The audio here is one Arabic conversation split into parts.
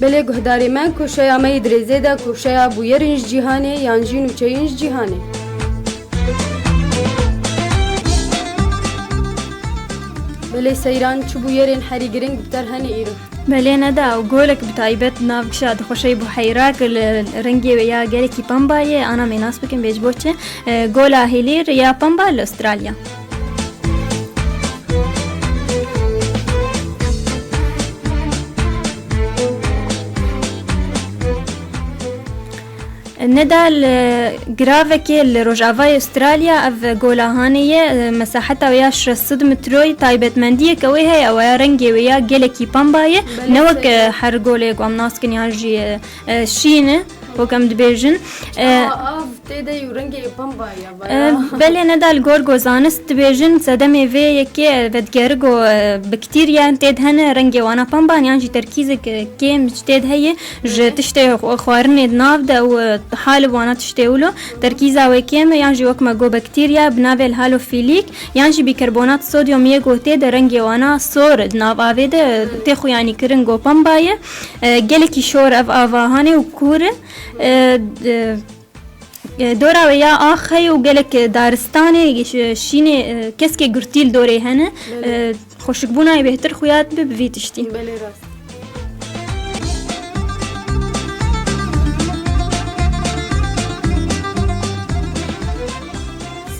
بله گهداری من کوشه امی درزه دا کوشه بویرینج جهانه یانجی نوچهینج جهانه بله سیران چو بویرین حری گرنگ بتر هنی ایرو بله ندا و گولک بتایبت نافکشاد خوشی بحیراک رنگی و یا گلکی پنبایه آنا مناس بکن بیج بوچه گولا هیلیر یا پنبا لاسترالیا ندال جرافكي الرجعة استراليا اف جولاهانية مساحتها ويا 600 متروي تايبت مندية كويها او رنجي ويا جلكي بامباية نوك حرقوليك وام ناسكن ياجي شينة وكم دبيجن تيدا يورنجي بامبايا بله ندال غورغو زانست دبيجن صدمي في يكي بدجرغو بكتيريا تيد هنا رنجي وانا بامبان يعني تركيزك كيم تيد هي تشتي خوارني نافدا و حالب وانا تشتيولو تركيزها وكيم يعني وكما جو بكتيريا بنافل هالوفيليك يعني بيكربونات صوديوم يجو تيد رنجي وانا صور ناف افيد تخو يعني كرنجو بامبايا جلكي شور اف افاهاني وكوره دورا ويا آخي وقالك دارستاني شيني كسكي قرتيل دوري هنا خوشك بونا بهتر خويات بفيتشتي بلي راس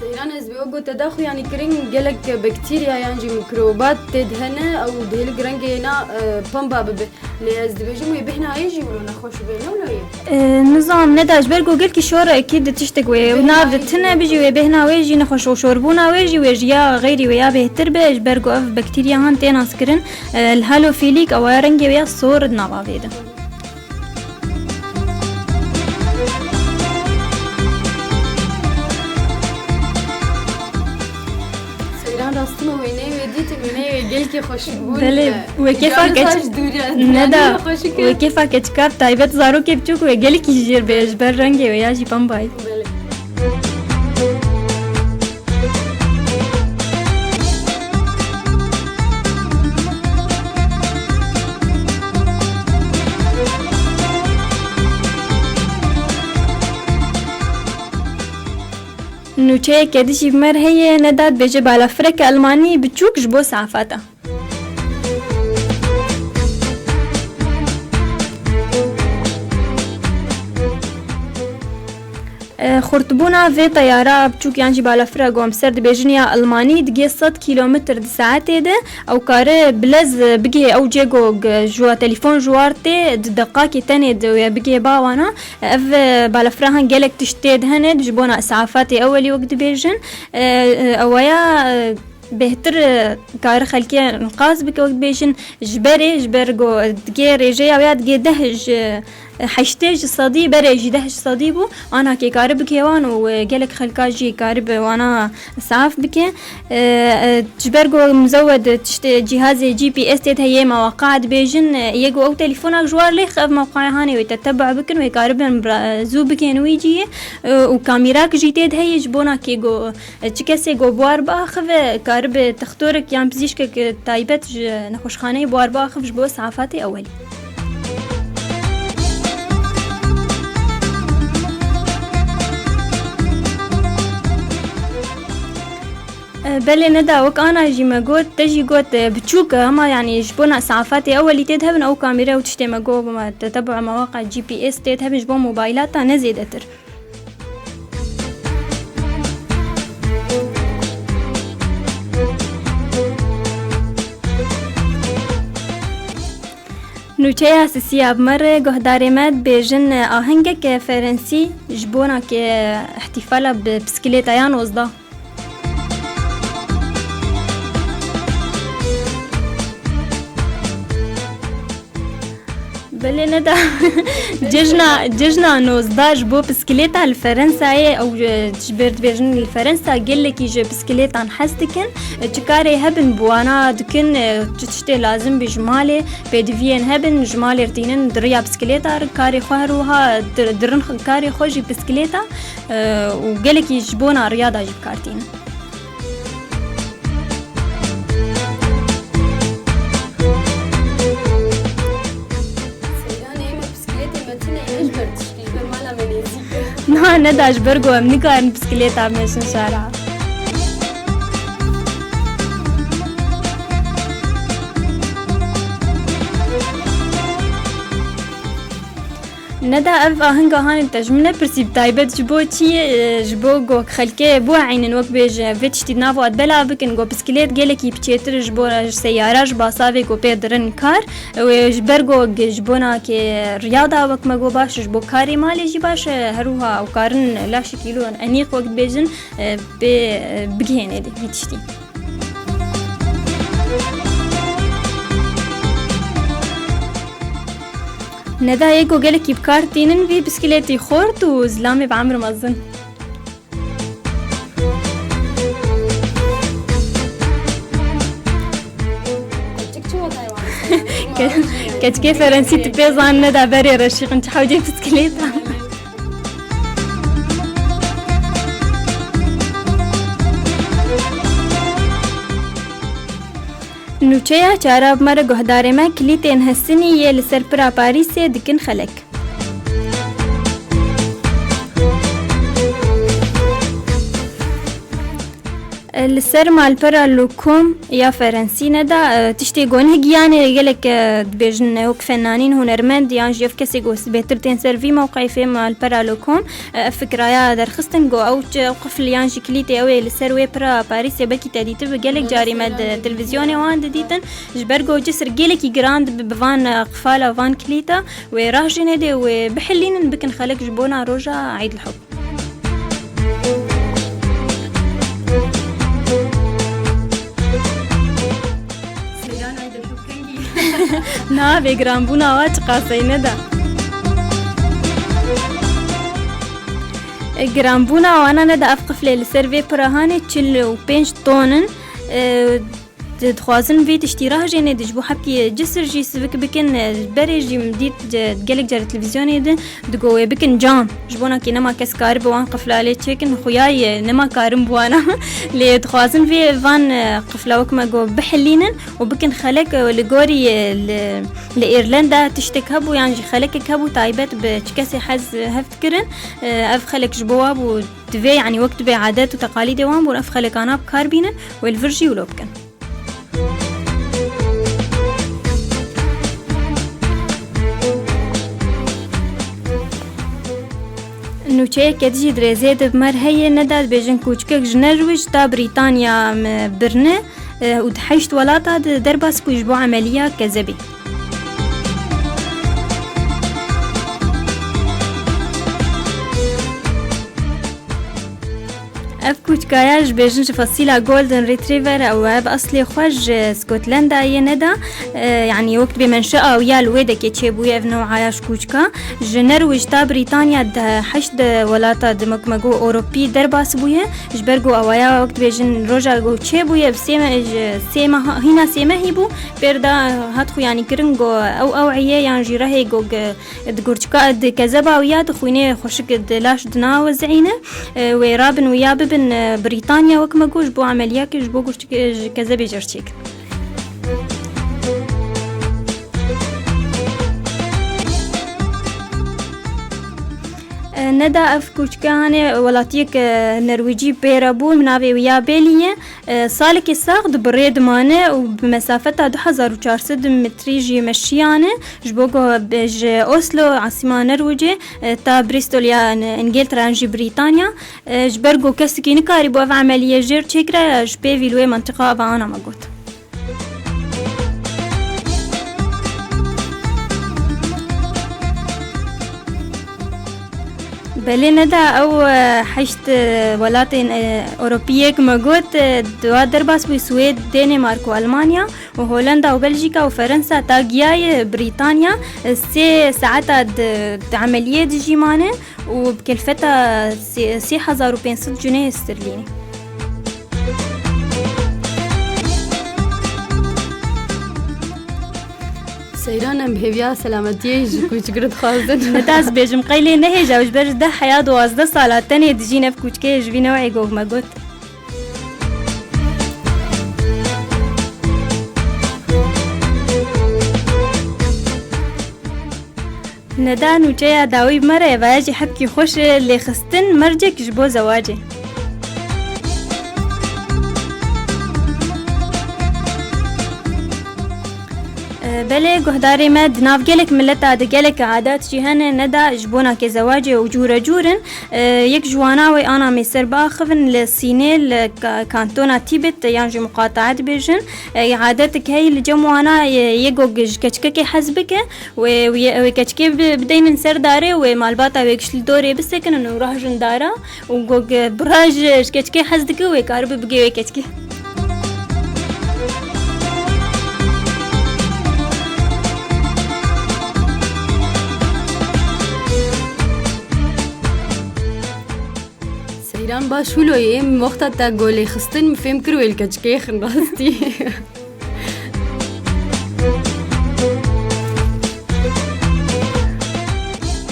سيران ازبيوغو تداخو يعني كرين قالك بكتيريا يعني ميكروبات تدهنا او دهلك رنجينا بامبا ببه لأز دبيجمو يبهنا يجي ولا نخوش بينا ولا ايه نظام نداش برجو قلكي شورا اكيد تشتكوي ونافدتنا بيجي ويبهنا ويجي نخوش وشوربونا ويجي يا غيري ويا بهتر بيج برجو اف بكتيريا هان تينا سكرن الهالوفيليك او رنجي ويا صور نافافيدا راستما ويني وديت ويني قلكي خوشبون بله وكيفك ندا وكيفك اتكاب تايبت زارو كيف تشوك وقلكي جير بيج برنجي وياجي بامباي نوچه کدیشی بمر هی نداد بجه بالا فرق المانی بچوک جبو صعفاتا خرطبونا في طيارة بچوك يعني بالا فرق وام سرد بيجنيا الماني دقي 100 كيلومتر ساعته ده او كاره بلز بقي او جيجو جوا تليفون جوارتي دقاقي تاني دو بقي باوانا اف بالا فرقان قالك تشتيد هند جبونا اسعافاتي اولي وقت بيجن اويا بهتر كار خلكي نقاز بك وقت بيجن جبرجو دقي ريجي اويا دقي دهج حشتاج صدي بريج دهش صديبو انا كي قارب كيوان وقالك خلكاجي قارب وانا سعاف بك تجبرجو مزود جهاز جي بي اس تيت هي مواقع بيجن يجو او تليفونك جوار ليخ موقع هاني ويتتبع بكن ويقارب زو بكن ويجي وكاميراك جيتيد هي جبونا كيجو تشكسي جو بوار باخف قارب تختورك يعني بزيشك تايبت نخوشخانه بوار باخف جبو سعافاتي اولي بله ندا وك انا جي ماغوت تجي غوت بتشوك هما يعني جبونا اسعافاتي اول تذهبن او كاميرا وتشتي ماغو ما تتبع مواقع جي بي اس تذهب جبو موبايلات نزيدتر نوچه اساسیه بمره گهداری مد بیجن آهنگک فرنسی جبونا که احتفال بسکلیت یا 19 بله ندا ججنا 19 بو بسكليتا الفرنساية او جبرت بيجن الفرنسا قال لك يجي بسكليتا نحستكن تكاري هبن بوانا دكن تشتي لازم بجمالي بيدفين هبن جمالي رتينن دريا بسكليتا كاري خوهروها درن كاري خوجي بسكليتا وقال لك يجبونا رياضة جيب كارتين بونا نداش برگو ام نکارن بسکلیتا میشن شارع ندا اف آهنگا هان تجمنه پرسیب تایبت جبو چی جبو گو خلکه بو عینن وقت بیج ویتشتی ناو اد بلا بکن گو بسکلیت گلکی بچیتر جبو سیارش باساوی گو پیدرن کار و جبرگو جبونا که ریاضه وقت مگو باش جبو کاری مالی جی باش هروها و کارن لاش کیلو انیق وقت بیجن بگهنه دی ویتشتی ندا يجو جالك يبكار تينن في بسكليتي خورت وزلامي بعمر مظن كتكي فرنسي تبيزان ندا بري رشيق انت حاوجي بسكليتا نوچیا چاراب مر گهدار ما کلیتین هستنی یه لسر پرا پاریس دکن خلک لسر مال پرا لوکوم یا فرنسی ندا تشتی گونه گیانه گلک بیجن وک فنانین هنرمند یان جیف کسی گوس بهتر تین سروی موقعی فی مال پرا لوکوم فکریا در خستن گو او قفل یان شکلیتی اوی لسر وی پرا پاریس بکی تدیت بگلک جاری مد تلویزیون وان دیتن جبرگو جسر گلکی گراند بوان قفالا وان کلیتا و راجنه دی و بحلین بکن خلک جبونا روجا عيد الحب نا بگرام بونا وات قاسی ندا گرام بونا وانا ندا افقف لیل سروی پراهانه 45 طونن تخوازن فيت اشتراها جيني دجبو حبكي جسر جي سبك بكن بري جي مديت جالك جار التلفزيون دن دقوي بكن جام جبونا كي نما كس كارب وان قفلا لي تشيكن خوياي نما كارم بوانا لي تخوازن في فان قفلا وكما جو بحلينن وبكن خلك لغوري لإيرلندا تشتكبو يعني خلك كبو تايبت بتشكسي حز هفتكرن اف خلك جبواب ودفي يعني وقت بعادات وتقاليد وان بور اف خلك انا بكاربينن والفرجي ولو بكن نوچه کدی درزه دمر هی نداد بیشن کوچک جنروج تا بریتانیا برنه و دحشت ولاتا درباس کوش بو عملیه کذبی اف کوچکایش بیشن فصیله گولدن ریتریور او اب اصلی خوش اسکاتلندا یندا يعني وقت بمنشأة ويا الويدة كي بويا في نوعاش كوچكا جنروج تا بريطانيا ده حشد ولاتا دمكمجو أوروبي درباس بويا جبرجو أويا وقت بيجن رجع جو كي بويا بسيما هنا سيما هيبو بردا هاتخو يعني كرنجو أو عيه يعني جيره جو دكورچكا د كذبا ويا دخوينه خوشك دلاش دنا وزعينه ويرابن ويا ببن بريطانيا وكمجوش بو عملية كجبو كذبي جرشيك ندا اف کوچکانه ولاتیک نرویجی پیرابو مناوی ویا بیلیه سالک ساخت برید مانه و بمسافت 2400 متری جی مشیانه جبوگو بج اوسلو عاصمه نرویج تا بریستول یا انگلترا جی بریتانیا جبرگو کسی کی نکاری بو عملیه جر چکره جبی ویلوی منطقه وانا مگوت بله ندا او حشت ولاتين أوروبية كما قلت دوا درباس بسويد دنمارك وألمانيا وهولندا وبلجيكا وفرنسا تاجياي بريطانيا 6 ساعات عملية جيمانة وبكلفتها 6500 جنيه استرليني سيرانا بهبيا سلامتي كوچ قرد خازن نداز بيجم قيلي نهي جاوش برج ده حياة 12 سالة تانية دجينا في كوچكي جوي نوعي قوف ما قلت ندان و جایا داوی بمره و اجی حبکی خوش لیخستن مرجک جبو زواجه. بله گهداری مد ناف گلک ملتا ده گلک عادات جهان ندا جبونا که زواجه و جورا جورن یک جوانا و آنا میسر باخفن لسینه لکانتونا تیبت یعنی مقاطعات بیشن عادت که هی لجموانا یگو کچکه حزبک و کچکه بدین سر داره و مالباتا ویکشل دوره بسکن و راهجن داره و گوگ براج کچکه حزدک و کارب بگی و کچکه سيران باش ولو يم وقت تا قولي خستن مفهم كروي الكشكيخ نغستي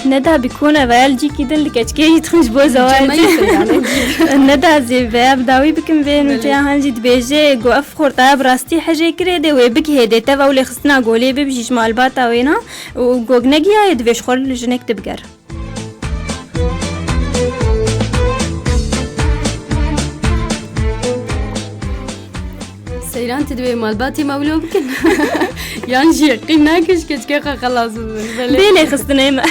ندا بيكون فالجي كده اللي كشكي يتخش بو زواج ندا زي باب داوي بكم بين وجا هنجي دبيجي جو افخر طاب راستي حاجه كريده وبك هدي تبا ولي خصنا قولي بيجي مال باتا وينا وجوج نجيا يدبيش خل جنك تبقر سيران تدوي مالباتي مولو بكن يانجي قينا كشكيخ خلاص بيلي خصنا ما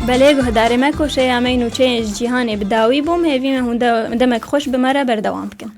بله گهداری ما کوشه امینو چه جهانی بداوی بوم هیوی من هنده دمک خوش بمره بردوام بکن